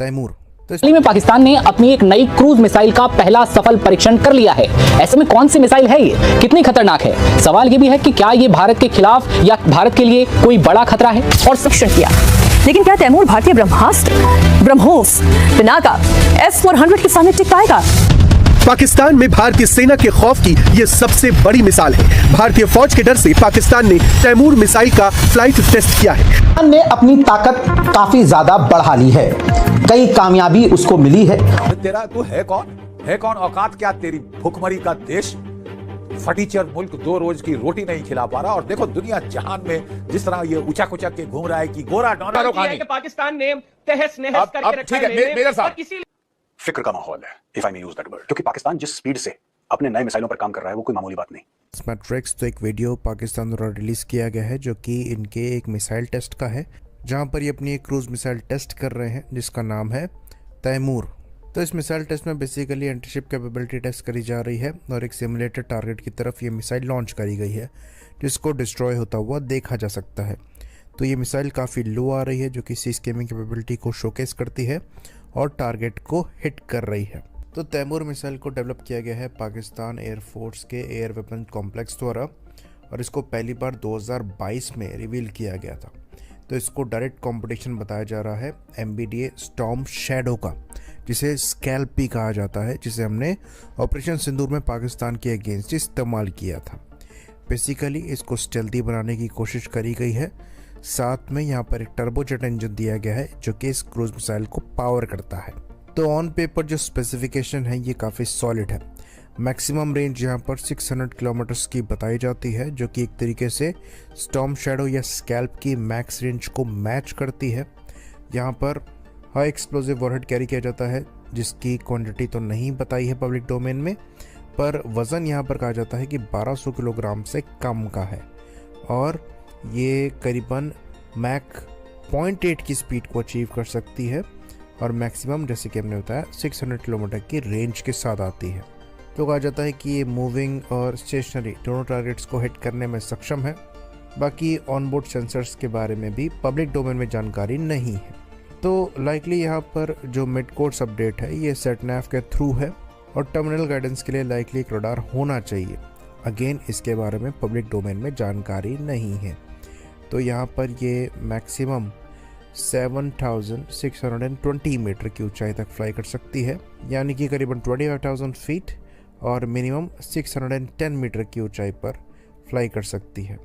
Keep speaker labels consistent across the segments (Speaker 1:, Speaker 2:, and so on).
Speaker 1: तैमूर।
Speaker 2: हाल में पाकिस्तान ने अपनी एक नई क्रूज मिसाइल का पहला सफल परीक्षण कर लिया है। ऐसे में कौन सी मिसाइल है ये, कितनी खतरनाक है? सवाल ये भी है कि क्या ये भारत के खिलाफ या भारत के लिए कोई बड़ा खतरा है?
Speaker 3: और परीक्षण किया, लेकिन क्या तैमूर भारतीय ब्रह्मास्त्र ब्रह्मोस पिनाका S-400 के सामने टिक पाएगा?
Speaker 4: पाकिस्तान में भारतीय सेना के खौफ की ये सबसे बड़ी मिसाल है। भारतीय फौज के डर से पाकिस्तान ने तैमूर मिसाइल का फ्लाइट टेस्ट किया है।
Speaker 5: पाकिस्तान ने अपनी ताकत काफी ज्यादा बढ़ा ली है, कई कामयाबी उसको मिली है।
Speaker 6: तेरा तू है कौन? है कौन? औकात क्या तेरी? भूखमरी का देश, फटीचर मुल्क, 2 रोज की रोटी नहीं खिला पा रहा। और देखो दुनिया जहान में जिस तरह ये उचक उचक के घूम रहा है कि गोरा डॉनर
Speaker 7: पाकिस्तान ने तहस नहस करके रखा है।
Speaker 6: मेजर साहब,
Speaker 8: फिक्र का माहौल है, if I may use that word, क्योंकि पाकिस्तान जिस स्पीड से अपने नए मिसाइलों पर काम कर रहा है वो कोई मामूली बात नहीं।
Speaker 1: मैट्रिक्स तो एक वीडियो पाकिस्तान द्वारा रिलीज किया गया है जो कि इनके एक मिसाइल टेस्ट का है, जहां पर ये अपनी एक क्रूज मिसाइल टेस्ट कर रहे हैं जिसका नाम है तैमूर। तो इस मिसाइल टेस्ट में बेसिकली एंटीशिप कैपेबिलिटी टेस्ट करी जा रही है और एक सिमुलेटेड टारगेट की तरफ ये मिसाइल लॉन्च करी गई है जिसको डिस्ट्रॉय होता हुआ देखा जा सकता है। तो ये मिसाइल काफ़ी लो आ रही है जो कि सी स्कैमिंग कैपेबिलिटी को शोकेस करती है और टारगेट को हिट कर रही है। तो तैमूर मिसाइल को डेवलप किया गया है पाकिस्तान एयरफोर्स के एयर वेपन कॉम्प्लेक्स द्वारा और इसको पहली बार 2022 में रिवील किया गया था। तो इसको डायरेक्ट कंपटीशन बताया जा रहा है MBDA स्टॉर्म शैडो का, जिसे स्कैल्प भी कहा जाता है, जिसे हमने ऑपरेशन सिंदूर में पाकिस्तान के अगेंस्ट इस्तेमाल किया था। बेसिकली इसको स्टेल्दी बनाने की कोशिश करी गई है। साथ में यहाँ पर एक टर्बोजेट इंजन दिया गया है जो कि इस क्रूज मिसाइल को पावर करता है। तो ऑन पेपर जो स्पेसिफिकेशन है ये काफ़ी सॉलिड है। मैक्सिमम रेंज यहाँ पर 600 किलोमीटर्स की बताई जाती है जो कि एक तरीके से स्टॉर्म शैडो या स्कैल्प की मैक्स रेंज को मैच करती है। यहाँ पर हाई एक्सप्लोजिव वॉरहेड कैरी किया जाता है जिसकी क्वांटिटी तो नहीं बताई है पब्लिक डोमेन में, पर वज़न यहाँ पर कहा जाता है कि 1200 किलोग्राम से कम का है और ये करीबन मैक 0.8 की स्पीड को अचीव कर सकती है और मैक्सिमम जैसे कि हमने बताया 600 किलोमीटर की रेंज के साथ आती है। तो कहा जाता है कि ये मूविंग और स्टेशनरी दोनों टारगेट्स को हिट करने में सक्षम है। बाकी ऑनबोर्ड सेंसर्स के बारे में भी पब्लिक डोमेन में जानकारी नहीं है। तो लाइकली यहाँ पर जो मिड कोर्स अपडेट है ये सेटनैव के थ्रू है और टर्मिनल गाइडेंस के लिए लाइकली एक रडार होना चाहिए। अगेन इसके बारे में पब्लिक डोमेन में जानकारी नहीं है। तो यहाँ पर ये मैक्सिमम 7620 मीटर की ऊंचाई तक फ्लाई कर सकती है, यानी कि करीबन 25,000 फीट, और मिनिमम 610 मीटर की ऊंचाई पर फ्लाई कर सकती है।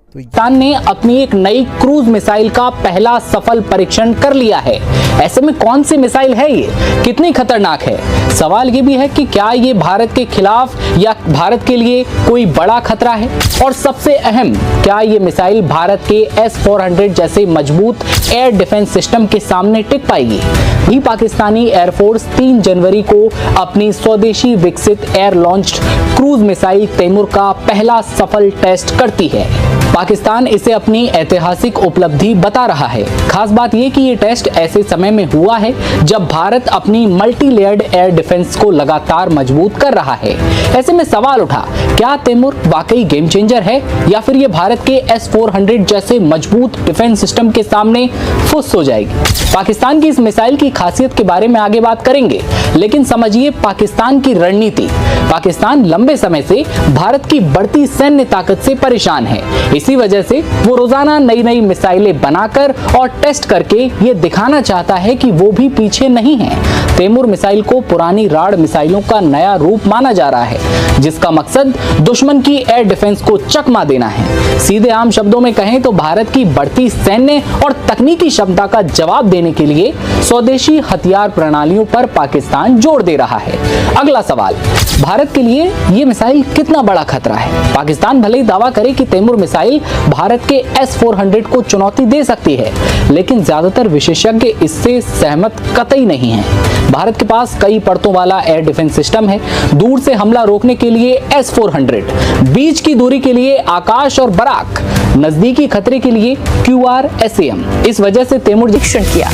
Speaker 2: पाकिस्तान ने अपनी एक नई क्रूज मिसाइल का पहला सफल परीक्षण कर लिया है। ऐसे में कौन सी मिसाइल है ये, कितनी खतरनाक है? सवाल ये भी है कि क्या ये भारत के खिलाफ या भारत के लिए कोई बड़ा खतरा है? और सबसे अहम, क्या ये मिसाइल भारत के S-400 जैसे मजबूत एयर डिफेंस सिस्टम के सामने टिक पाएगी? भी पाकिस्तानी एयरफोर्स 3 जनवरी को अपनी स्वदेशी विकसित air launched cruise missile Taimur का पहला सफल टेस्ट करती है। पाकिस्तान इसे अपनी ऐतिहासिक उपलब्धि बता रहा है। खास बात यह कि ये टेस्ट ऐसे समय में हुआ है जब भारत अपनी मल्टी लेयर्ड एयर डिफेंस को लगातार मजबूत कर रहा है। ऐसे में सवाल उठा, क्या तैमूर वाकई गेम चेंजर है या फिर ये भारत के S-400 जैसे मजबूत डिफेंस सिस्टम के सामने फुस हो जाएगी? पाकिस्तान की इस मिसाइल की खासियत के बारे में आगे बात करेंगे, लेकिन समझिए पाकिस्तान की रणनीति। पाकिस्तान लंबे समय से भारत की बढ़ती सैन्य ताकत से परेशान है। इसी वजह से वो रोजाना नई नई मिसाइलें बनाकर और टेस्ट करके ये दिखाना चाहता है कि वो भी पीछे नहीं है। तैमूर मिसाइल को पुरानी राड मिसाइलों का नया रूप माना जा रहा है, जिसका मकसद दुश्मन की एयर डिफेंस को चकमा देना है। सीधे आम शब्दों में कहें तो भारत की बढ़ती सैन्य और तकनीकी क्षमता का जवाब देने के लिए स्वदेशी हथियार प्रणालियों पर पाकिस्तान जोर दे रहा है। अगला सवाल, भारत के लिए ये मिसाइल कितना बड़ा खतरा है? पाकिस्तान भले ही दावा करे कि तैमूर मिसाइल भारत के S-400 को चुनौती दे सकती है, लेकिन ज्यादातर विशेषज्ञ इससे सहमत कतई नहीं हैं। भारत के पास कई परतों वाला एयर डिफेंस सिस्टम है। दूर से हमला रोकने के लिए S-400, बीच की दूरी के लिए आकाश और बराक, नजदीकी खतरे के लिए QR-SAM। इस वजह से तैमूर
Speaker 3: परीक्षण किया,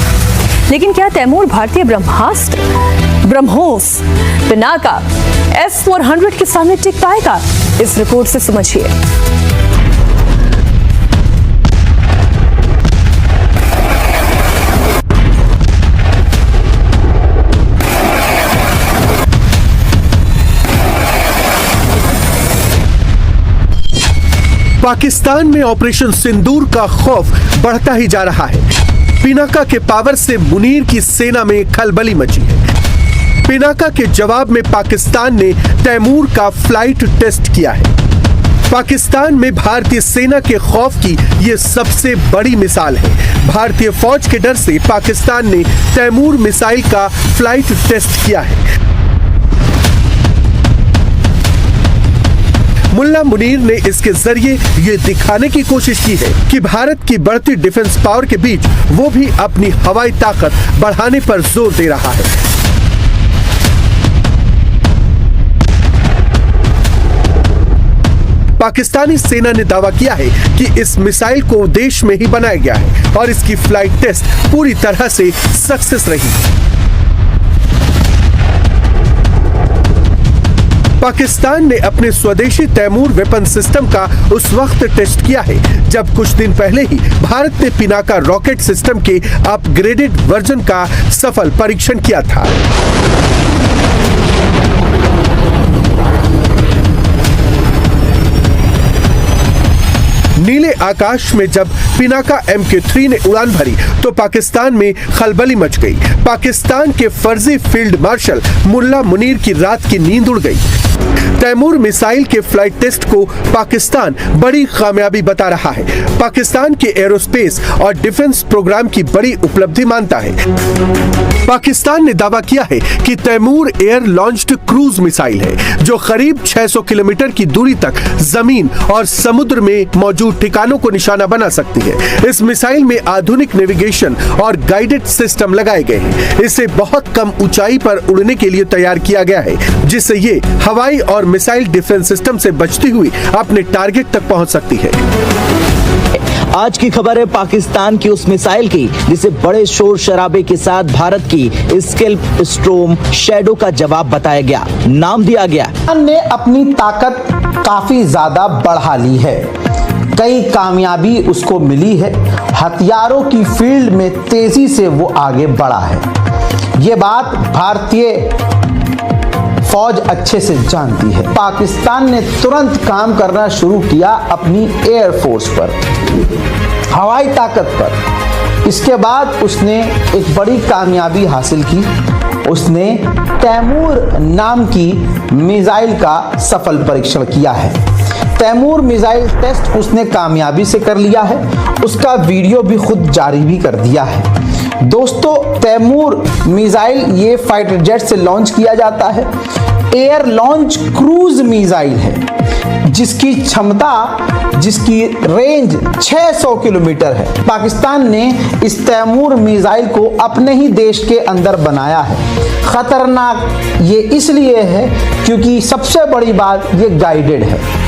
Speaker 3: लेकिन क्या तैमूर भारतीय ब्रह्मास्त्र ब्रह्मोस पिनाका S-400 के सामने टिक पाएगा? इस रिपोर्ट से समझिए।
Speaker 4: पाकिस्तान में ऑपरेशन सिंदूर का खौफ बढ़ता ही जा रहा है। पिनाका के पावर से मुनीर की सेना में खलबली मची है। पिनाका के जवाब में पाकिस्तान ने तैमूर का फ्लाइट टेस्ट किया है। पाकिस्तान में भारतीय सेना के खौफ की यह सबसे बड़ी मिसाल है। भारतीय फौज के डर से पाकिस्तान ने तैमूर मिसाइल का फ्लाइट टेस्ट किया है। मुल्ला मुनीर ने इसके जरिए ये दिखाने की कोशिश की है कि भारत की बढ़ती डिफेंस पावर के बीच वो भी अपनी हवाई ताकत बढ़ाने पर जोर दे रहा है। पाकिस्तानी सेना ने दावा किया है कि इस मिसाइल को देश में ही बनाया गया है और इसकी फ्लाइट टेस्ट पूरी तरह से सक्सेस रही। पाकिस्तान ने अपने स्वदेशी तैमूर वेपन सिस्टम का उस वक्त टेस्ट किया है जब कुछ दिन पहले ही भारत ने पिनाका रॉकेट सिस्टम के अपग्रेडेड वर्जन का सफल परीक्षण किया था। नीले आकाश में जब पिनाका MK3 ने उड़ान भरी तो पाकिस्तान में खलबली मच गई। पाकिस्तान के फर्जी फील्ड मार्शल मुल्ला मुनीर की रात की नींद उड़ गई। तैमूर मिसाइल के फ्लाइट टेस्ट को पाकिस्तान बड़ी कामयाबी बता रहा है। पाकिस्तान के एरोस्पेस और डिफेंस प्रोग्राम की बड़ी उपलब्धि मानता है। पाकिस्तान ने दावा किया है कि Taimur air launched cruise missile है जो करीब 600 किलोमीटर की दूरी तक जमीन और समुद्र में मौजूद ठिकानों को निशाना बना सकती है। इस मिसाइल में आधुनिक नेविगेशन और गाइडेड सिस्टम लगाए गए हैं। इसे बहुत कम ऊंचाई पर उड़ने के लिए तैयार किया गया है जिससे ये हवाई और मिसाइल डिफेंस सिस्टम से बचती हुई अपने टारगेट तक पहुंच सकती है।
Speaker 9: आज की खबर है पाकिस्तान की उस मिसाइल की जिसे बड़े शोर शराबे के साथ भारत की स्केल्प स्ट्रोम शैडो का जवाब बताया गया, नाम दिया गया।
Speaker 5: ने अपनी ताकत काफी ज्यादा बढ़ा ली है। कई कामयाबी उसको मिली है। हथियारों की फील्ड में तेजी से वो आगे बढ़ा है। ये बात भारतीय फौज अच्छे से जानती है। पाकिस्तान ने तुरंत काम करना शुरू किया अपनी एयरफोर्स पर, हवाई ताकत पर। इसके बाद उसने एक बड़ी कामयाबी हासिल की। उसने तैमूर नाम की मिसाइल का सफल परीक्षण किया है। तैमूर मिसाइल टेस्ट उसने कामयाबी से कर लिया है। उसका वीडियो भी खुद जारी भी कर दिया है। दोस्तों, तैमूर मिसाइल ये फाइटर जेट से लॉन्च किया जाता है। एयर लॉन्च क्रूज मिसाइल है जिसकी क्षमता, जिसकी रेंज 600 किलोमीटर है। पाकिस्तान ने इस तैमूर मिसाइल को अपने ही देश के अंदर बनाया है। खतरनाक ये इसलिए है क्योंकि सबसे बड़ी बात ये गाइडेड है।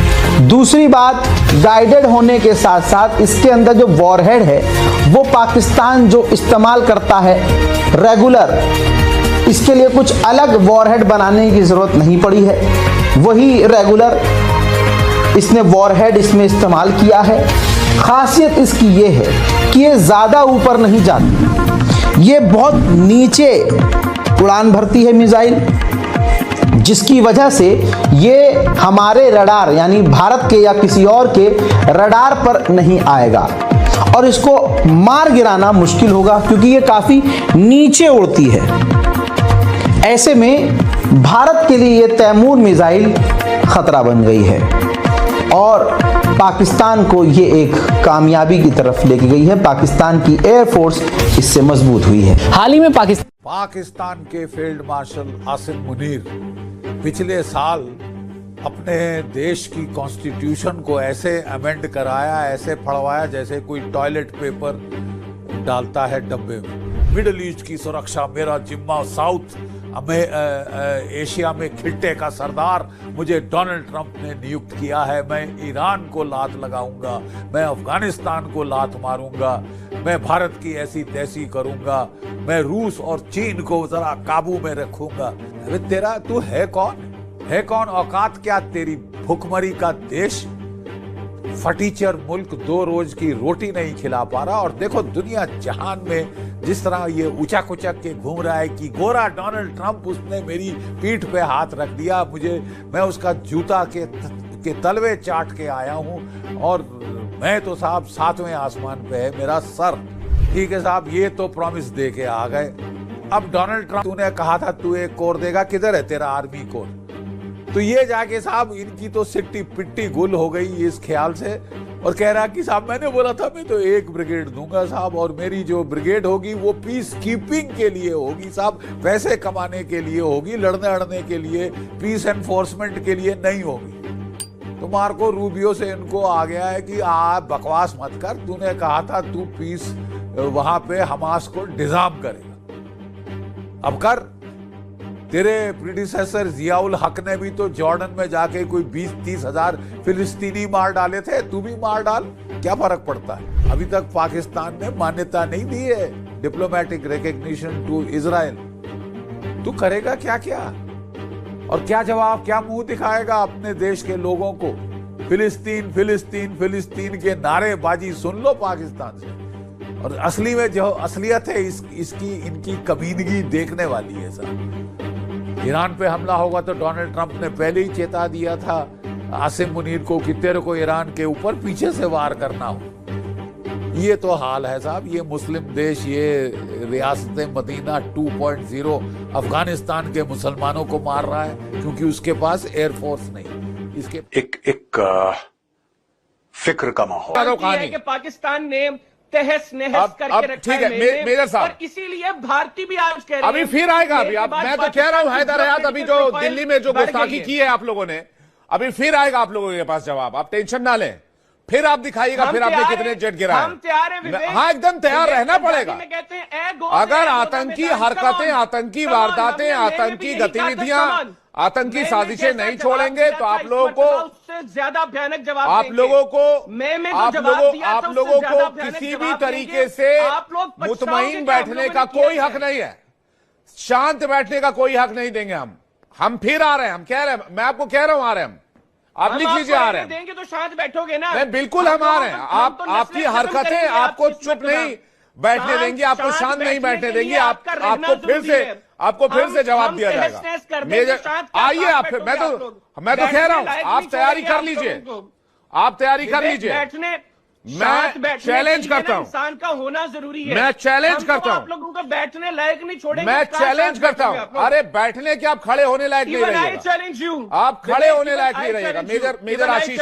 Speaker 5: दूसरी बात, गाइडेड होने के साथ साथ इसके अंदर जो वॉरहेड है वो पाकिस्तान जो इस्तेमाल करता है रेगुलर, इसके लिए कुछ अलग वॉरहेड बनाने की जरूरत नहीं पड़ी है। वही रेगुलर इसने वॉरहेड इसमें इस्तेमाल किया है। खासियत इसकी ये है कि ये ज़्यादा ऊपर नहीं जाती, ये बहुत नीचे उड़ान भरती है मिसाइल, जिसकी वजह से ये हमारे रडार यानी भारत के या किसी और के रडार पर नहीं आएगा और इसको मार गिराना मुश्किल होगा क्योंकि ये काफ़ी नीचे उड़ती है। ऐसे में भारत के लिए ये तैमूर मिसाइल खतरा बन गई है और पाकिस्तान को ये एक कामयाबी की तरफ लेके गई है। पाकिस्तान की एयरफोर्स इससे मजबूत हुई है।
Speaker 2: हाल ही में
Speaker 6: पाकिस्तान के फील्ड मार्शल आसिम मुनीर पिछले साल अपने देश की कॉन्स्टिट्यूशन को ऐसे अमेंड कराया, ऐसे फड़वाया जैसे कोई टॉयलेट पेपर डालता है डब्बे में। मिडिल ईस्ट की सुरक्षा मेरा जिम्मा, साउथ एशिया में खिट्टे का सरदार मुझे डोनाल्ड ट्रंप ने नियुक्त किया है। मैं ईरान को लात लगाऊंगा, मैं अफगानिस्तान को लात मारूंगा, मैं भारत की ऐसी तैसी करूंगा, मैं रूस और चीन को जरा काबू में रखूंगा। अरे तेरा तू है कौन? औकात क्या तेरी? भुखमरी का देश, फटीचर मुल्क, 2 रोज की रोटी नहीं खिला पा रहा। और देखो दुनिया जहान में जिस तरह ये उचक के घूम रहा है कि गोरा डोनाल्ड ट्रंप, उसने मेरी पीठ पे हाथ रख दिया, मैं उसका जूता के इनके तलवे चाट के आया हूं और मैं तो साहब 7वें आसमान पे है मेरा सर। ठीक है साहब, ये तो प्रॉमिस दे के आ गए। अब डोनाल्ड ट्रंप, तूने कहा था तू एक कोर देगा, किधर है तेरा आर्मी कोर? तो ये जाके साहब इनकी तो सिट्टी पिट्टी गुल हो गई इस ख्याल से, और कह रहा कि साहब मैंने बोला था मैं तो 1 ब्रिगेड दूंगा साहब, और मेरी जो ब्रिगेड होगी वो पीस कीपिंग के लिए होगी साहब, पैसे कमाने के लिए होगी, लड़ने अड़ने के लिए, पीस एनफोर्समेंट के लिए नहीं होगी। तो मार्को रूबियो से इनको आ गया है कि आप बकवास मत कर, तूने कहा था तू पीस वहां पे हमास को डिजार्म करेगा, अब कर। तेरे प्रीडिसेसर जियाउल हक ने भी तो जॉर्डन में जाके कोई 20-30 हजार फिलिस्तीनी मार डाले थे, तू भी मार डाल, क्या फर्क पड़ता है? अभी तक पाकिस्तान ने मान्यता नहीं दी है डिप्लोमेटिक रिकॉग्निशन टू इजराइल। तू करेगा क्या क्या, और क्या जवाब, क्या मुंह दिखाएगा अपने देश के लोगों को? फिलिस्तीन फिलिस्तीन फिलिस्तीन के नारेबाजी सुन लो पाकिस्तान से, और असली में जो असलियत है इसकी इनकी कमीनगी देखने वाली है साहब। ईरान पे हमला होगा तो डोनाल्ड ट्रंप ने पहले ही चेता दिया था आसिम मुनीर को कि तेरे को ईरान के ऊपर पीछे से वार करना हो। ये तो हाल है साहब, ये मुस्लिम देश, ये रियासत मदीना 2.0 अफगानिस्तान के मुसलमानों को मार रहा है क्योंकि उसके पास एयरफोर्स नहीं। इसके
Speaker 8: एक फिक्र का माहौल
Speaker 7: है कि पाकिस्तान ने तहस नहस करके रखा है
Speaker 10: मेजर साहब,
Speaker 7: और इसीलिए भारतीय भी आज कह रहे हैं
Speaker 10: अभी फिर आएगा। अभी अब मैं तो कह रहा हूं हैदर हयात, अभी जो दिल्ली में जो गुस्ताखी की है आप लोगों ने, अभी फिर आएगा आप लोगों के पास जवाब, आप टेंशन ना लें। फिर आप दिखाइएगा फिर आपने कितने जेट गिराए।
Speaker 7: हम तैयार हैं,
Speaker 10: हाँ एकदम तैयार रहना पड़ेगा। अगर आतंकी हरकतें, आतंकी वारदातें, आतंकी गतिविधियां, आतंकी साजिशें नहीं छोड़ेंगे तो आप लोगों को
Speaker 7: उससे ज्यादा भयानक जवाब
Speaker 10: आप लोगों को
Speaker 7: आप
Speaker 10: लोगों को किसी भी तरीके से मुतमईन बैठने का कोई हक नहीं है, शांत बैठने का कोई हक नहीं देंगे हम फिर आ रहे हैं, हम कह रहे हैं, मैं आपको कह रहा हूं आ रहे हैं हम, आप लिख लीजिए आ रहे हैं।
Speaker 7: देंगे तो शांत बैठोगे ना?
Speaker 10: नहीं बिल्कुल हम आ रहे हैं। आपकी हरकतें आपको चुप नहीं बैठने देंगी, आपको शांत नहीं बैठने देंगी, आपको फिर से जवाब दिया जाएगा। मेजर आइए आप, मैं तो कह रहा हूं आप तैयारी कर लीजिए, आप तैयारी कर लीजिए। मैं चैलेंज करता हूं,
Speaker 7: इंसान का होना जरूरी है।
Speaker 10: मैं चैलेंज करता हूं,
Speaker 7: आप लोगों को बैठने लायक नहीं छोड़ेंगे।
Speaker 10: मैं चैलेंज करता हूं। अरे बैठने के आप खड़े होने लायक नहीं रहिएगा, आप खड़े होने लायक नहीं रहिएगा। मेजर आशीष